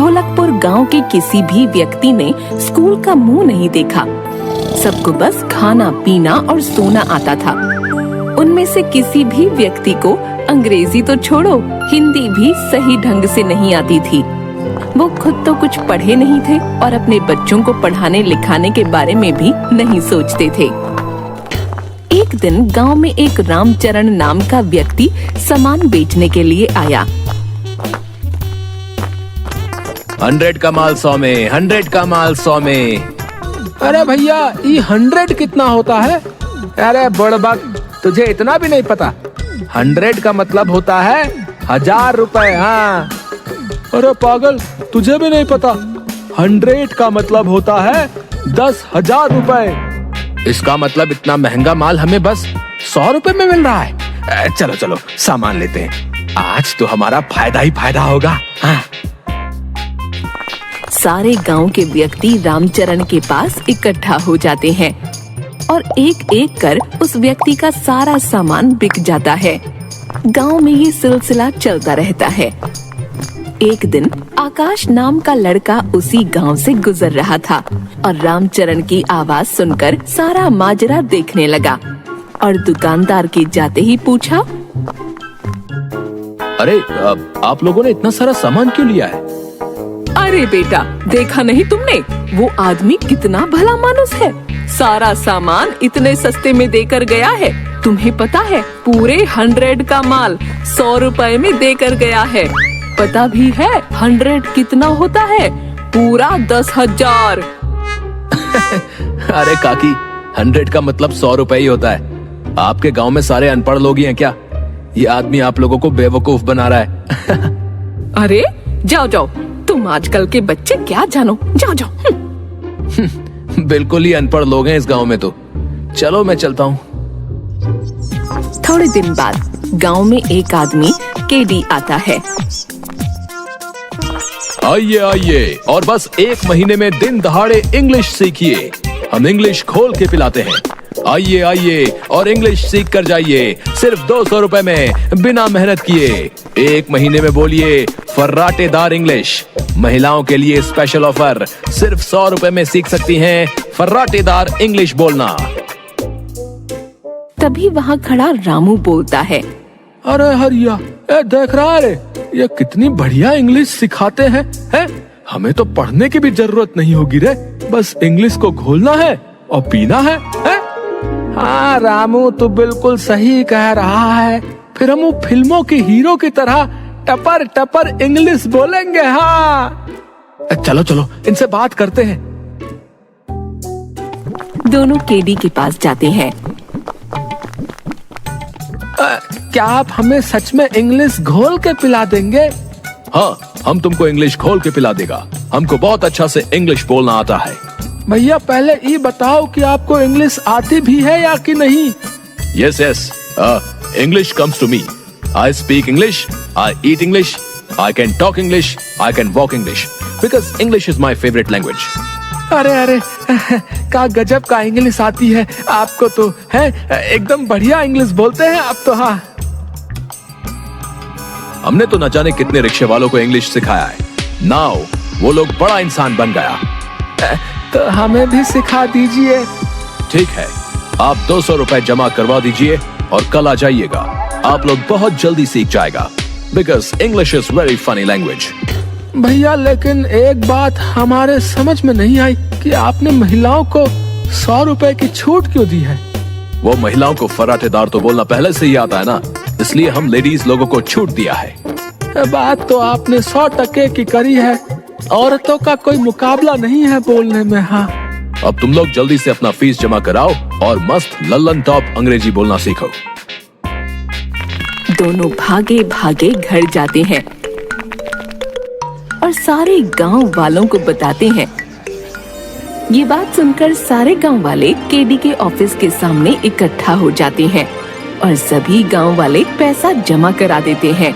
ढोलकपुर गांव के किसी भी व्यक्ति ने स्कूल का मुंह नहीं देखा। सबको बस खाना पीना और सोना आता था। उनमें से किसी भी व्यक्ति को अंग्रेजी तो छोड़ो, हिंदी भी सही ढंग से नहीं आती थी। वो खुद तो कुछ पढ़े नहीं थे और अपने बच्चों को पढ़ाने लिखाने के बारे में भी नहीं सोचते थे। एक दिन गांव में एक रामचरण नाम का व्यक्ति सामान बेचने के लिए आया। 100 का माल 100 में, 100 का माल 100 में। अरे भैया, ये 100 कितना होता है? अरे बड़बक, तुझे इतना भी नहीं पता। 100 का मतलब होता है 1000 रुपए। हाँ। अरे पागल, तुझे भी नहीं पता? 100 का मतलब होता है 10,000 रुपए। इसका मतलब इतना महंगा माल हमें बस 100 रुपए में मिल रहा है। चलो चलो सामान लेते हैं, आज तो हमारा फायदा ही फायदा होगा। हाँ। सारे गांव के व्यक्ति रामचरण के पास इकट्ठा हो जाते हैं और एक एक कर उस व्यक्ति का सारा सामान बिक जाता है। गांव में ये सिलसिला चलता रहता है। एक दिन आकाश नाम का लड़का उसी गांव से गुजर रहा था और रामचरण की आवाज सुनकर सारा माजरा देखने लगा और दुकानदार के जाते ही पूछा, अरे आप लोगों ने इतना सारा सामान क्यों लिया है? अरे बेटा, देखा नहीं तुमने? वो आदमी कितना भला मानुस है, सारा सामान इतने सस्ते में देकर गया है। तुम्हें पता है, पूरे 100 का माल 100 रुपए में देकर गया है। पता भी है 100 कितना होता है? पूरा 10,000। अरे काकी, 100 का मतलब 100 रुपए ही होता है। आपके गांव में सारे अनपढ़ लोग ही हैं क्या? ये आदमी आप लोगों को बेवकूफ बना रहा है। अरे जाओ जाओ, तुम आजकल के बच्चे क्या जानो, जाओ जाओ। बिल्कुल ही अनपढ़ लोग हैं इस गांव में तो। चलो मैं चलता हूँ। थोड़े दिन बाद गांव में एक आदमी केडी आता है। आइए आइए और बस 1 महीने में दिन दहाड़े इंग्लिश सीखिए। हम इंग्लिश खोल के पिलाते हैं। आइए आइए और इंग्लिश सीख कर जाइए, सिर्फ 200 रुपए में, बिना मेहनत किए। 1 महीने में बोलिए फर्राटेदार इंग्लिश। महिलाओं के लिए स्पेशल ऑफर, सिर्फ 100 रुपए में सीख सकती हैं फर्राटेदार इंग्लिश बोलना। तभी वहाँ खड़ा रामू बोलता है, अरे हरिया, देख रहा है, ये कितनी बढ़िया इंग्लिश सिखाते हैं। हमें तो पढ़ने की भी जरूरत नहीं होगी रे, बस इंग्लिश को घोलना है और पीना है। हाँ रामू, तू बिल्कुल सही कह रहा है। फिर हम फिल्मों के हीरो की तरह टपर टपर इंग्लिश बोलेंगे। हाँ चलो चलो इनसे बात करते हैं। दोनों केडी के पास जाते हैं। क्या आप हमें सच में इंग्लिश घोल के पिला देंगे? हाँ, हम तुमको इंग्लिश खोल के पिला देगा। हमको बहुत अच्छा से इंग्लिश बोलना आता है। भैया पहले ये बताओ कि आपको इंग्लिश आती भी है या कि नहीं? Yes, yes. English comes to me. I speak English. I eat English. I can talk English. I can walk English. Because English is my favorite language. अरे अरे, क्या गजब का इंग्लिश आती है आपको तो, है एकदम बढ़िया इंग्लिश बोलते हैं आप तो। हाँ, हमने तो न जाने कितने रिक्शे वालों को इंग्लिश सिखाया है। नाउ वो लोग बड़ा इंसान बन गया। तो हमें भी सिखा दीजिए। ठीक है, आप 200 रुपए जमा करवा दीजिए और कल आ जाइएगा। आप लोग बहुत जल्दी सीख जाएगा। Because English is very funny language. भैया लेकिन एक बात हमारे समझ में नहीं आई कि आपने महिलाओं को 100 रुपए की छूट क्यों दी है? वो महिलाओं को फर्राटेदार तो बोलना पहले से ही आता है ना, इसलिए हम लेडीज लोगों को छूट दिया है। बात तो आपने 100% की करी है। औरतों का कोई मुकाबला नहीं है बोलने में। हाँ, अब तुम लोग जल्दी से अपना फीस जमा कराओ और मस्त लल्लन टॉप अंग्रेजी बोलना सीखो। दोनों भागे भागे घर जाते हैं और सारे गांव वालों को बताते हैं। ये बात सुनकर सारे गांव वाले केडी के ऑफिस के सामने इकट्ठा हो जाते हैं और सभी गांव वाले पैसा जमा करा देते हैं।